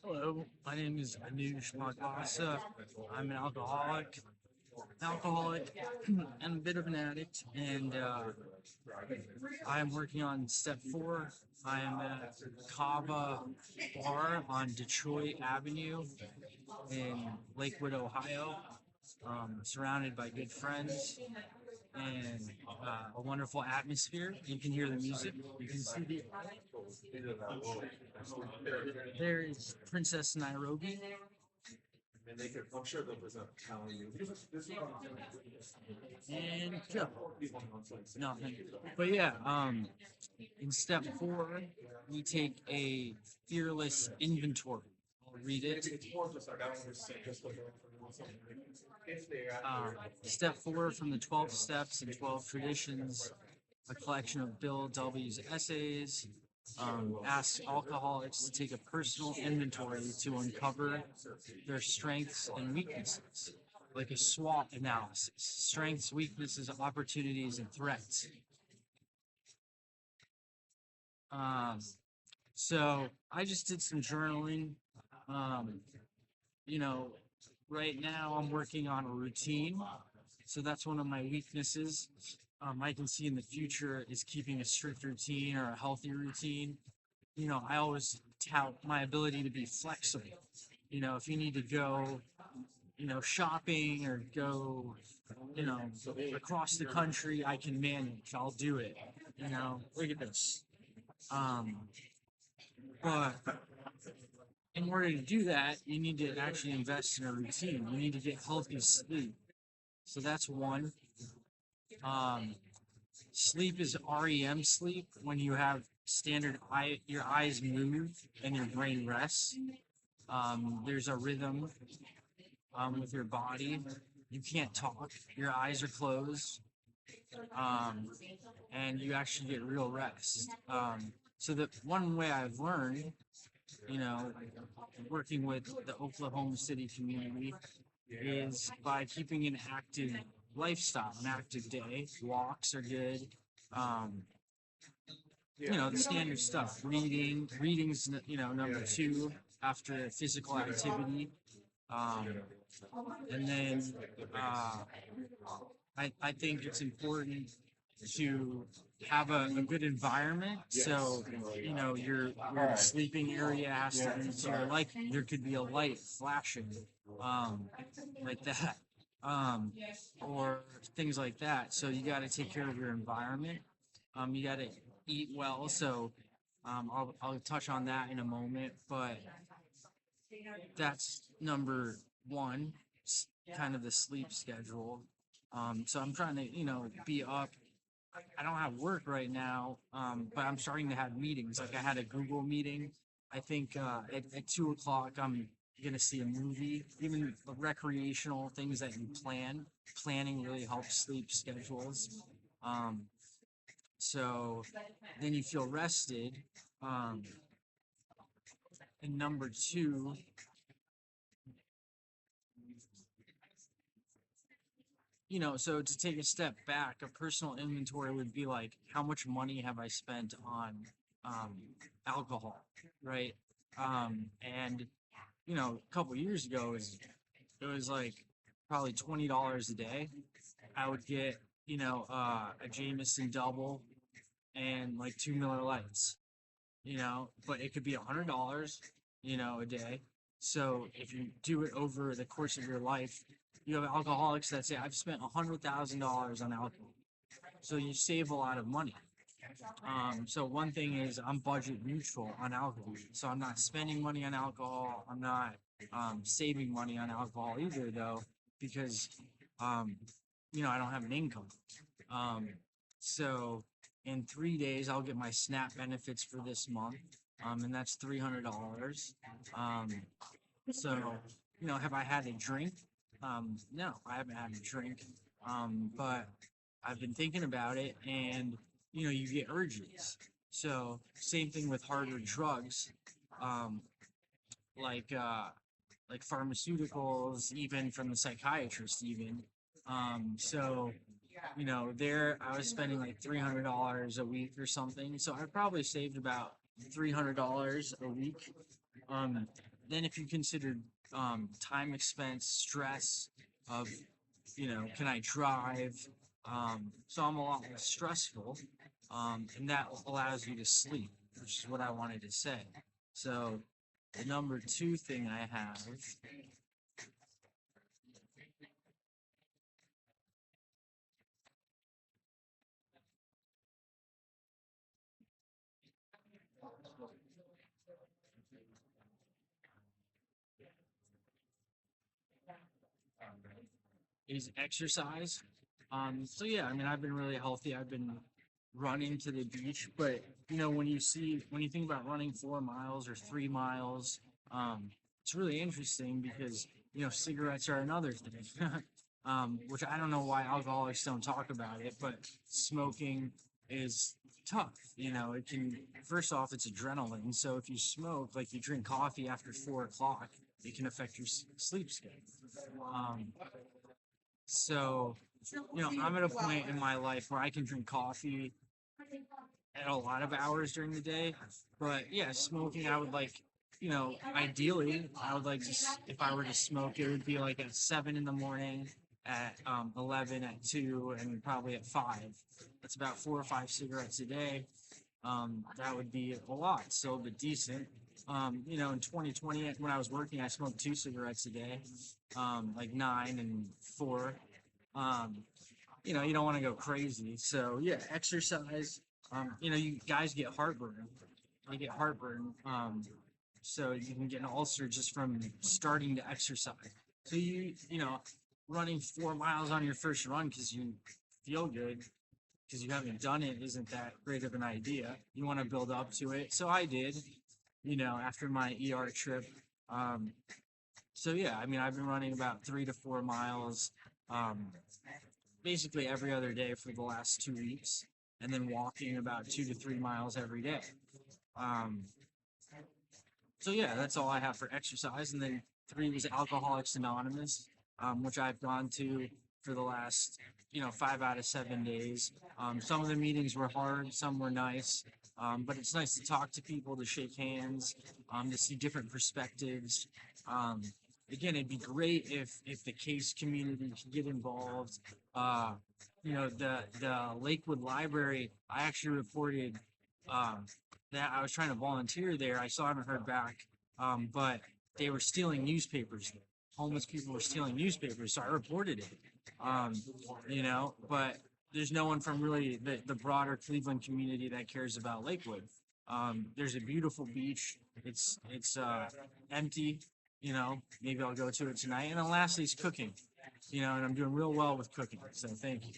Hello, my name is Anush Magvasa. I'm an alcoholic and a bit of an addict, and I am working on step four. I am at Kava Bar on Detroit Avenue in Lakewood, Ohio, surrounded by good friends and a wonderful atmosphere. You can hear the music. You can see there is Princess Nairobi. I'm sure they'll present telling you. And yeah, nothing. But yeah, in step four, we take a fearless inventory. I'll read it. Step four from the 12 steps and 12 traditions, a collection of Bill W.'s essays, asks alcoholics to take a personal inventory to uncover their strengths and weaknesses, like a SWOT analysis: strengths, weaknesses, opportunities, and threats. Um, so I just did some journaling. Um, you know, right now I'm working on a routine. So that's one of my weaknesses. I can see in the future is keeping a strict routine or a healthy routine. I always tout my ability to be flexible. If you need to go, shopping or go, you know, across the country, I can manage. I'll do it. Look at this. Um, but in order to do that, you need to actually invest in a routine. You need to get healthy sleep. So that's one. Um, Sleep is REM sleep when you have your eyes move and your brain rests. There's a rhythm with your body. You can't talk. Your eyes are closed, um, and you actually get real rest. So the one way I've learned, you know, working with the Oklahoma City community is by keeping an active lifestyle, an active day. Walks are good. Um, the standard stuff. Reading's number two after physical activity. Um, and then I think it's important to have a good environment. So, your sleeping area has to be to your liking. There could be a light flashing, um, like that, or things like that. So you got to take care of your environment. You got to eat well. So, I'll touch on that in a moment, but that's number one, kind of the sleep schedule. So I'm trying to, be up. I don't have work right now, but I'm starting to have meetings. Like I had a Google meeting. I think at 2 o'clock, I'm gonna see a movie. Even the recreational things that you planning really helps sleep schedules. Um, so then you feel rested. Um, and number two, so to take a step back, a personal inventory would be like, how much money have I spent on um, alcohol, right? And a couple years ago, it was like probably $20 a day. I would get a Jameson double and like two Miller Lights, but it could be $100, a day. So if you do it over the course of your life, you have alcoholics that say, I've spent $100,000 on alcohol. So you save a lot of money. So one thing is I'm budget neutral on alcohol. So I'm not spending money on alcohol. I'm not saving money on alcohol either, though, because um, I don't have an income. Um, so in 3 days, I'll get my SNAP benefits for this month, and that's $300. Um, so, have I had a drink? No, I haven't had a drink, but I've been thinking about it, and you get urges. So, same thing with harder drugs, um, like like pharmaceuticals, even from the psychiatrist, even. So there I was spending like $300 a week or something. So I probably saved about $300 a week Um, then if you consider time expense, stress of, can I drive? So I'm a lot less stressful, and that allows you to sleep, which is what I wanted to say. So the number two thing I have is exercise. So yeah, I mean, I've been really healthy. I've been running to the beach, but when you think about running 4 miles or 3 miles, it's really interesting because cigarettes are another thing, which I don't know why alcoholics don't talk about it, but smoking is tough. It can first off, it's adrenaline. So if you smoke, like you drink coffee after 4 o'clock, it can affect your sleep schedule. Um, so, I'm at a point in my life where I can drink coffee at a lot of hours during the day. But yeah, smoking, I would like, ideally, I would like to, if I were to smoke, it would be like at 7 in the morning, at 11, at 2, and probably at 5. That's about 4 or 5 cigarettes a day. That would be a lot, still, but decent. In 2020, when I was working, I smoked 2 cigarettes a day, like 9 and 4. Um, you don't want to go crazy. So yeah, exercise. You guys get heartburn. You get heartburn. So you can get an ulcer just from starting to exercise. So running 4 miles on your first run because you feel good because you haven't done it isn't that great of an idea. You want to build up to it. So I did. After my ER trip. Um, so yeah, I mean, I've been running about 3 to 4 miles. Um, Basically every other day for the last 2 weeks, and then walking about 2 to 3 miles every day. Um, so yeah, that's all I have for exercise. And then three was Alcoholics Anonymous, which I've gone to for the last 5 out of 7 days. Some of the meetings were hard, some were nice, but it's nice to talk to people, to shake hands, to see different perspectives. Um, Again, it'd be great if the case community could get involved. Uh, the Lakewood Library, I actually reported um, that I was trying to volunteer there. I still haven't heard back, but they were stealing newspapers. Homeless people were stealing newspapers, so I reported it. Um, but there's no one from really the broader Cleveland community that cares about Lakewood. There's a beautiful beach. It's empty. Maybe I'll go to it tonight. And then lastly is cooking. And I'm doing real well with cooking. So thank you.